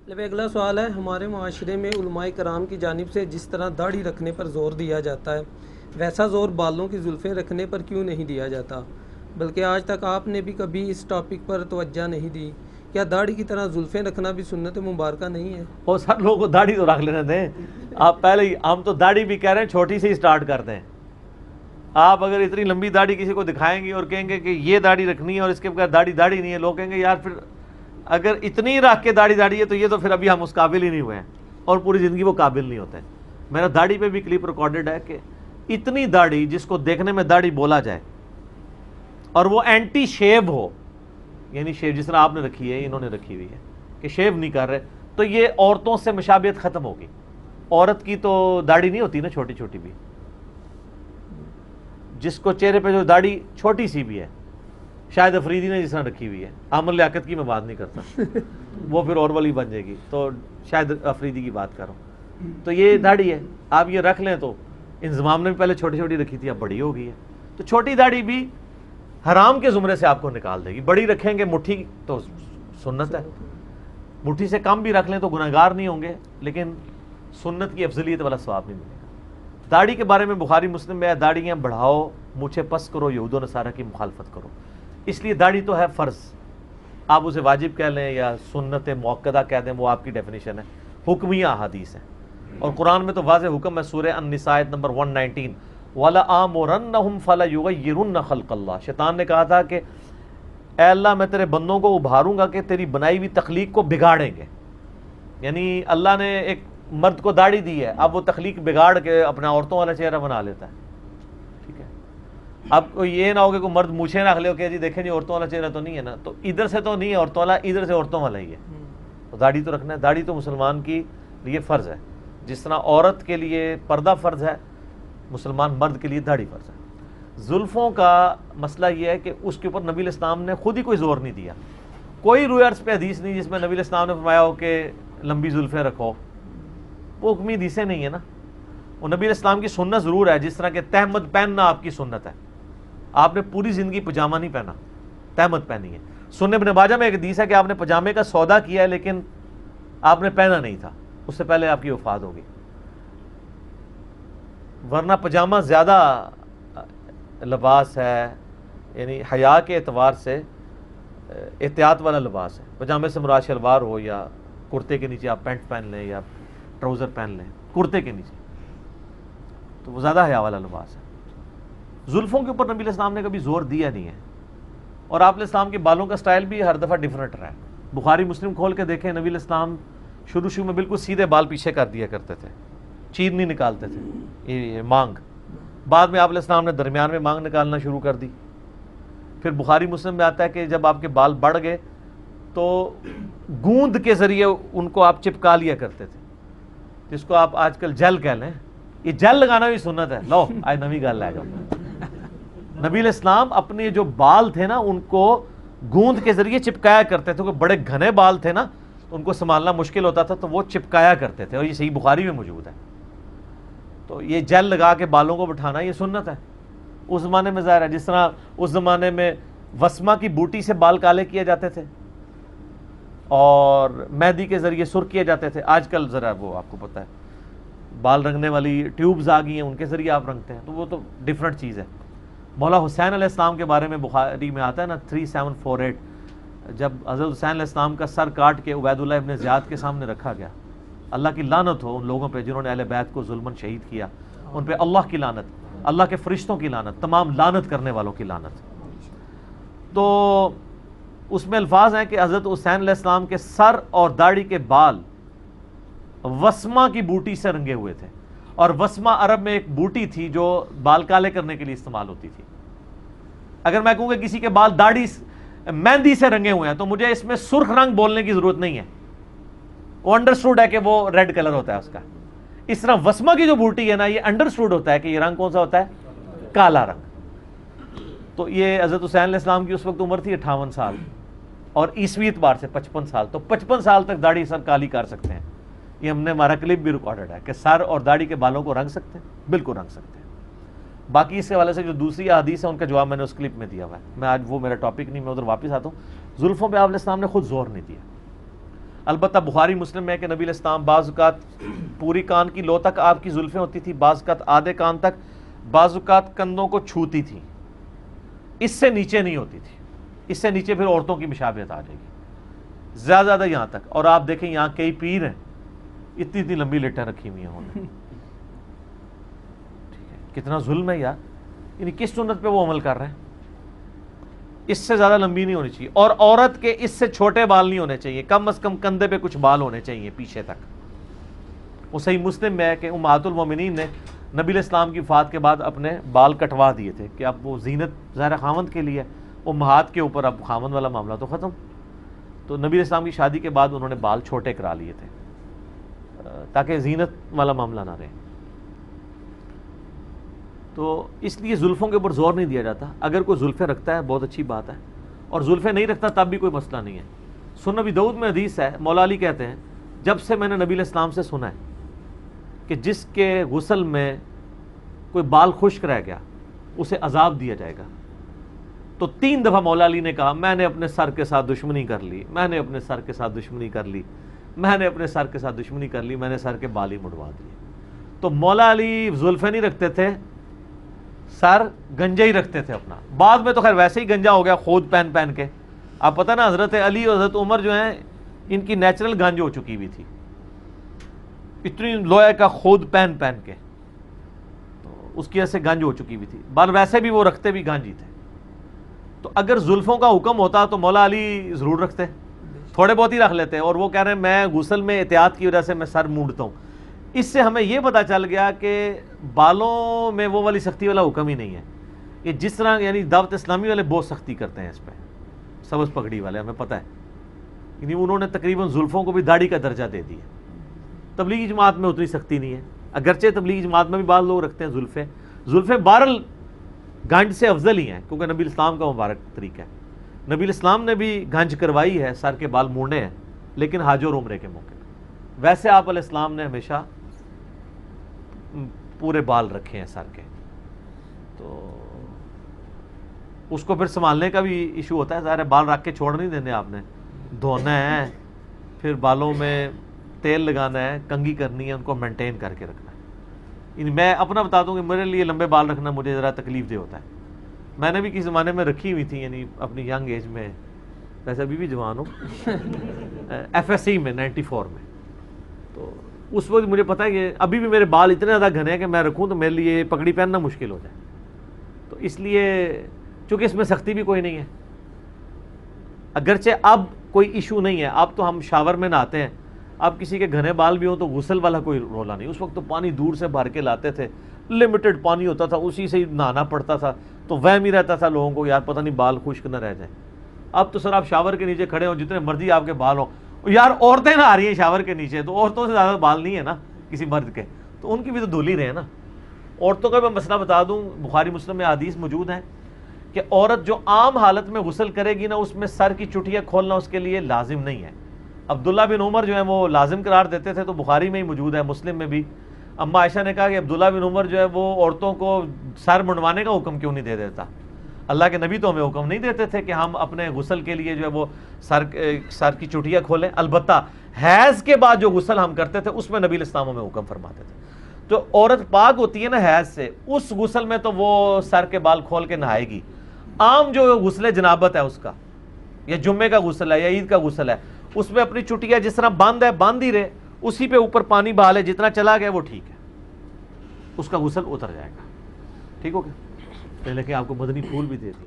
اگلا سوال ہے، ہمارے معاشرے میں علماء کرام کی جانب سے جس طرح داڑھی رکھنے پر زور دیا جاتا ہے، ویسا زور بالوں کی زلفیں رکھنے پر کیوں نہیں دیا جاتا؟ بلکہ آج تک آپ نے بھی کبھی اس ٹاپک پر توجہ نہیں دی۔ کیا داڑھی کی طرح زلفیں رکھنا بھی سنت مبارکہ نہیں ہے؟ وہ سر لوگوں کو داڑھی تو رکھ لینے دیں. آپ پہلے ہی، ہم تو داڑھی بھی کہہ رہے ہیں چھوٹی سے ہی سٹارٹ کرتے ہیں. آپ اگر اتنی لمبی داڑھی کسی کو دکھائیں گے اور کہیں گے کہ یہ داڑھی رکھنی ہے اور اس کے بغیر داڑھی نہیں ہے، لوگ کہیں گے یار پھر اگر اتنی رکھ کے داڑھی ہے تو یہ تو پھر ابھی ہم اس قابل ہی نہیں ہوئے ہیں، اور پوری زندگی وہ قابل نہیں ہوتے. میرا داڑھی پہ بھی کلپ ریکارڈڈ ہے کہ اتنی داڑھی جس کو دیکھنے میں داڑھی بولا جائے اور وہ اینٹی شیو ہو، یعنی شیو جس طرح آپ نے رکھی ہے، انہوں نے رکھی ہوئی ہے کہ شیو نہیں کر رہے، تو یہ عورتوں سے مشابہت ختم ہوگی. عورت کی تو داڑھی نہیں ہوتی نا چھوٹی چھوٹی بھی، جس کو چہرے پہ جو داڑھی چھوٹی سی بھی ہے، شاید افریدی نے جس طرح رکھی ہوئی ہے، عامر لیاقت کی میں بات نہیں کرتا، وہ پھر اور والی بن جائے گی، تو شاید افریدی کی بات کروں. تو یہ داڑھی ہے، آپ یہ رکھ لیں تو انضمام نے بھی پہلے چھوٹی چھوٹی رکھی تھی، اب بڑی ہو گئی ہے. تو چھوٹی داڑھی بھی حرام کے زمرے سے آپ کو نکال دے گی. بڑی رکھیں گے مٹھی تو سنت ہے، مٹھی سے کم بھی رکھ لیں تو گناہگار نہیں ہوں گے، لیکن سنت کی افضلیت والا ثواب نہیں ملے گا. داڑھی کے بارے میں بخاری مسلم میں ہے، داڑھیاں بڑھاؤ، مونچھیں پس کرو، یہود و نصارہ کی مخالفت کرو. اس لیے داڑھی تو ہے فرض، آپ اسے واجب کہہ لیں یا سنت مؤکدہ کہہ دیں، وہ آپ کی ڈیفینیشن ہے. حکمیہ احادیث ہیں، اور قرآن میں تو واضح حکم ہے. سورہ النساء آیت نمبر 119، وَلَآمُرَنَّهُمْ فَلَيُغَيِّرُنَّ خَلْقَ اللَّهِ. شیطان نے کہا تھا کہ اے اللہ میں تیرے بندوں کو ابھاروں گا کہ تیری بنائی ہوئی تخلیق کو بگاڑیں گے. یعنی اللہ نے ایک مرد کو داڑھی دی ہے، اب وہ تخلیق بگاڑ کے اپنا عورتوں والا چہرہ بنا لیتا ہے. ٹھیک ہے، اب کوئی یہ نہ ہو کہ کوئی مرد مونچھیں رکھ لے کہ جی دیکھیں جی عورتوں والا چہرہ تو نہیں ہے نا، تو ادھر سے تو نہیں ہے عورتوں والا، ادھر سے عورتوں والا ہی ہے. تو داڑھی تو رکھنا ہے. داڑھی تو مسلمان کی لیے فرض ہے، جس طرح عورت کے لیے پردہ فرض ہے، مسلمان مرد کے لیے داڑھی فرض ہے. زلفوں کا مسئلہ یہ ہے کہ اس کے اوپر نبی الاسلام نے خود ہی کوئی زور نہیں دیا. کوئی روایت پہ حدیث نہیں جس میں نبی الاسلام نے فرمایا ہو کہ لمبی زلفیں رکھو. وہ حکمی حدیثیں نہیں ہیں نا. وہ نبی الاسلام کی سنت ضرور ہے، جس طرح کہ تہمت پہننا آپ کی سنت ہے. آپ نے پوری زندگی پجامہ نہیں پہنا، تہمت پہنی ہے. سنن ابن ماجہ میں ایک حدیث ہے کہ آپ نے پجامے کا سودا کیا ہے لیکن آپ نے پہنا نہیں تھا، اس سے پہلے آپ کی وفات ہوگی. ورنہ پجامہ زیادہ لباس ہے، یعنی حیا کے اعتبار سے احتیاط والا لباس ہے. پجامے سے مراد شلوار ہو یا کرتے کے نیچے آپ پینٹ پہن لیں یا ٹراؤزر پہن لیں کرتے کے نیچے، تو وہ زیادہ حیا والا لباس ہے. زلفوں کے اوپر نبی علیہ السلام نے کبھی زور دیا نہیں ہے، اور آپ علیہ السلام کے بالوں کا سٹائل بھی ہر دفعہ ڈیفرنٹ رہا ہے. بخاری مسلم کھول کے دیکھیں، نبی علیہ السلام شروع میں بالکل سیدھے بال پیچھے کر دیا کرتے تھے، چیر نہیں نکالتے تھے، یہ مانگ. بعد میں آپ علیہ السلام نے درمیان میں مانگ نکالنا شروع کر دی. پھر بخاری مسلم میں آتا ہے کہ جب آپ کے بال بڑھ گئے تو گوند کے ذریعے ان کو آپ چپکا لیا کرتے تھے، جس کو آپ آج کل جیل کہہ لیں. یہ جیل لگانا بھی سنت ہے. لو آج نوی گل لے جاؤ. نبی علیہ السلام اپنے جو بال تھے نا ان کو گوند کے ذریعے چپکایا کرتے تھے. بڑے گھنے بال تھے نا، ان کو سنبھالنا مشکل ہوتا تھا تو وہ چپکایا کرتے تھے، اور یہ صحیح بخاری میں موجود ہے. تو یہ جیل لگا کے بالوں کو بٹھانا یہ سنت ہے. اس زمانے میں ظاہر ہے، جس طرح اس زمانے میں وسما کی بوٹی سے بال کالے کیے جاتے تھے اور مہندی کے ذریعے سرخ کیے جاتے تھے. آج کل ذرا وہ آپ کو پتہ ہے بال رنگنے والی ٹیوبز آ گئی ہیں، ان کے ذریعے آپ رنگتے ہیں، تو وہ تو ڈیفرنٹ چیز ہے. مولا حسین علیہ السلام کے بارے میں بخاری میں آتا ہے نا 3748، جب حضرت حسین علیہ السلام کا سر کاٹ کے عبید اللہ ابن زیاد کے سامنے رکھا گیا. اللہ کی لعنت ہو ان لوگوں پہ جنہوں نے اہل بیت کو ظلماً شہید کیا. ان پہ اللہ کی لعنت، اللہ کے فرشتوں کی لعنت، تمام لعنت کرنے والوں کی لعنت. تو اس میں الفاظ ہیں کہ حضرت حسین علیہ السلام کے سر اور داڑھی کے بال وسما کی بوٹی سے رنگے ہوئے تھے. اور وسما عرب میں ایک بوٹی تھی جو بال کالے کرنے کے لیے استعمال ہوتی تھی. اگر میں کہوں کہ کسی کے بال داڑھی مہندی سے رنگے ہوئے ہیں تو مجھے اس میں سرخ رنگ بولنے کی ضرورت نہیں ہے، وہ انڈرسٹوڈ ہے کہ وہ ریڈ کلر ہوتا ہے اس کا. اس طرح وسما کی جو بوٹی ہے نا، یہ انڈرسٹوڈ ہوتا ہے کہ یہ رنگ کون سا ہوتا ہے، کالا رنگ. تو یہ حضرت حسین علیہ السلام کی اس وقت عمر تھی 58 سال، اور عیسوی اعتبار سے 55 سال. تو 55 سال تک داڑھی سر کالی کر سکتے ہیں. یہ ہم نے ہمارا کلپ بھی ریکارڈڈ ہے کہ سر اور داڑھی کے بالوں کو رنگ سکتے ہیں، بالکل رنگ سکتے ہیں. باقی اس کے حوالے سے جو دوسری احادیث ہے ان کا جواب میں نے اس کلپ میں دیا ہوا ہے. میں آج وہ میرا ٹاپک نہیں، میں ادھر واپس آتا ہوں. زلفوں پہ آپ علیہ السلام نے خود زور نہیں دیا. البتہ بخاری مسلم میں ہے کہ نبی علیہ السلام بعض اوقات پوری کان کی لو تک آپ کی زلفیں ہوتی تھی، بعض اوقات آدھے کان تک، بعض اوقات کندھوں کو چھوتی تھی، اس سے نیچے نہیں ہوتی تھی، اس سے نیچے پھر عورتوں کی مشابہت آ جائے گی، زیادہ یہاں تک۔ اور آپ دیکھیں یہاں کئی پیر ہیں اتنی اتنی لمبی لٹیں رکھی ہوئی ہیں انہوں نے، ٹھیک ہے، کتنا ظلم ہے یار، یعنی کس سنت پہ وہ عمل کر رہے ہیں؟ اس سے زیادہ لمبی نہیں ہونی چاہیے، اور عورت کے اس سے چھوٹے بال نہیں ہونے چاہیے، کم از کم کندھے پہ کچھ بال ہونے چاہیے پیچھے تک۔ وہ صحیح مسلم میں ہے کہ امہات المومنین نے نبی علیہ السلام کی وفات کے بعد اپنے بال کٹوا دیے تھے کہ اب وہ زینت ظاہر خاوند کے لیے، امہات کے اوپر اب خاوند والا معاملہ تو ختم۔ تو نبی علیہ السلام کی شادی کے بعد انہوں نے بال چھوٹے کرا لیے تھے تاکہ زینت والا معاملہ نہ رہے۔ تو اس لیے زلفوں کے اوپر زور نہیں دیا جاتا، اگر کوئی زلفیں رکھتا ہے بہت اچھی بات ہے، اور زلفیں نہیں رکھتا تب بھی کوئی مسئلہ نہیں ہے۔ سنن ابی داؤد میں حدیث ہے، مولا علی کہتے ہیں جب سے میں نے نبی علیہ السلام سے سنا ہے کہ جس کے غسل میں کوئی بال خشک رہ گیا اسے عذاب دیا جائے گا، تو 3 دفعہ مولا علی نے کہا میں نے اپنے سر کے ساتھ دشمنی کر لی، میں نے اپنے سر کے ساتھ دشمنی کر لی، میں نے اپنے سر کے ساتھ دشمنی کر لی، میں نے سر کے بال ہی مڑوا دیے۔ تو مولا علی زلفیں نہیں رکھتے تھے، سر گنجا ہی رکھتے تھے اپنا۔ بعد میں تو خیر ویسے ہی گنجا ہو گیا خود پہن پہن کے، آپ پتہ نا حضرت علی اور حضرت عمر جو ہیں ان کی نیچرل گنج ہو چکی ہوئی تھی، اتنی لوہے کا خود پہن پہن کے، تو اس کی وجہ سے گنج ہو چکی ہوئی تھی، بال ویسے بھی وہ رکھتے بھی گنج ہی تھے۔ تو اگر زلفوں کا حکم ہوتا تو مولا علی ضرور رکھتے، تھوڑے بہت ہی رکھ لیتے، اور وہ کہہ رہے ہیں میں غسل میں احتیاط کی وجہ سے میں سر مونڈتا ہوں۔ اس سے ہمیں یہ پتہ چل گیا کہ بالوں میں وہ والی سختی والا حکم ہی نہیں ہے، یہ جس طرح یعنی دعوت اسلامی والے بہت سختی کرتے ہیں اس پہ، سبز پگڑی والے، ہمیں پتہ ہے، یعنی انہوں نے تقریباً زلفوں کو بھی داڑھی کا درجہ دے دیا۔ تبلیغی جماعت میں اتنی سختی نہیں ہے، اگرچہ تبلیغی جماعت میں بھی بعض لوگ رکھتے ہیں زلفیں بہرحال گانج سے افضل ہی ہیں، کیونکہ نبی الاسلام کا مبارک طریقہ ہے۔ نبی الاسلام نے بھی گانج کروائی ہے، سر کے بال موڑنے ہیں، لیکن حج اور عمرے کے موقع پہ۔ ویسے آپ علیہ السلام نے ہمیشہ پورے بال رکھے ہیں سر کے، تو اس کو پھر سنبھالنے کا بھی ایشو ہوتا ہے، ظاہر ہے بال رکھ کے چھوڑ نہیں دینے، آپ نے دھونا ہے، پھر بالوں میں تیل لگانا ہے، کنگھی کرنی ہے، ان کو مینٹین کر کے رکھنا ہے۔ یعنی میں اپنا بتا دوں کہ میرے لیے لمبے بال رکھنا مجھے ذرا تکلیف دہ ہوتا ہے، میں نے بھی کسی زمانے میں رکھی ہوئی تھی، یعنی اپنی ینگ ایج میں، ویسے ابھی بھی جوان ہوں، ایف ایس سی میں 94 میں، تو اس وقت مجھے پتا ہے کہ ابھی بھی میرے بال اتنے زیادہ گھنے ہیں کہ میں رکھوں تو میرے لیے پگڑی پہننا مشکل ہو جائے، تو اس لیے چونکہ اس میں سختی بھی کوئی نہیں ہے، اگرچہ اب کوئی ایشو نہیں ہے، اب تو ہم شاور میں نہاتے ہیں، اب کسی کے گھنے بال بھی ہوں تو غسل والا کوئی رولا نہیں، اس وقت تو پانی دور سے بھر کے لاتے تھے، لمیٹڈ پانی ہوتا تھا، اسی سے ہی نہانا پڑتا تھا، تو وہم ہی رہتا تھا لوگوں کو یار پتہ نہیں بال خشک نہ رہ جائیں۔ اب تو سر آپ شاور کے نیچے کھڑے ہوں، جتنے مرضی آپ کے بال ہوں، یار عورتیں نہ آ رہی ہیں شاور کے نیچے، تو عورتوں سے زیادہ بال نہیں ہے نا کسی مرد کے، تو ان کی بھی تو دھل ہی رہے ہیں نا۔ عورتوں کا میں مسئلہ بتا دوں، بخاری مسلم میں حدیث موجود ہے کہ عورت جو عام حالت میں غسل کرے گی نا، اس میں سر کی چٹیاں کھولنا اس کے لیے لازم نہیں ہے۔ عبداللہ بن عمر جو ہے وہ لازم قرار دیتے تھے، تو بخاری میں ہی موجود ہے، مسلم میں بھی۔ اما عائشہ نے کہا کہ عبداللہ بن عمر جو ہے وہ عورتوں کو سر منڈوانے کا حکم کیوں نہیں دے دیتا؟ اللہ کے نبی تو ہمیں حکم نہیں دیتے تھے کہ ہم اپنے غسل کے لیے جو ہے وہ سر کی چٹیاں کھولیں، البتہ حیض کے بعد جو غسل ہم کرتے تھے اس میں نبی علیہ السلام ہمیں حکم فرماتے تھے۔ تو عورت پاک ہوتی ہے نا حیض سے، اس غسل میں تو وہ سر کے بال کھول کے نہائے گی۔ عام جو غسل جنابت ہے اس کا، یا جمعے کا غسل ہے یا عید کا غسل ہے، اس میں اپنی چٹیاں جس طرح بند ہے بند ہی رہے، اسی پہ اوپر پانی بہا لے، جتنا چلا گیا وہ ٹھیک ہے، اس کا غسل اتر جائے گا، ٹھیک ہو گیا۔ پہلے کہ آپ کو مدنی پھول بھی دے دی۔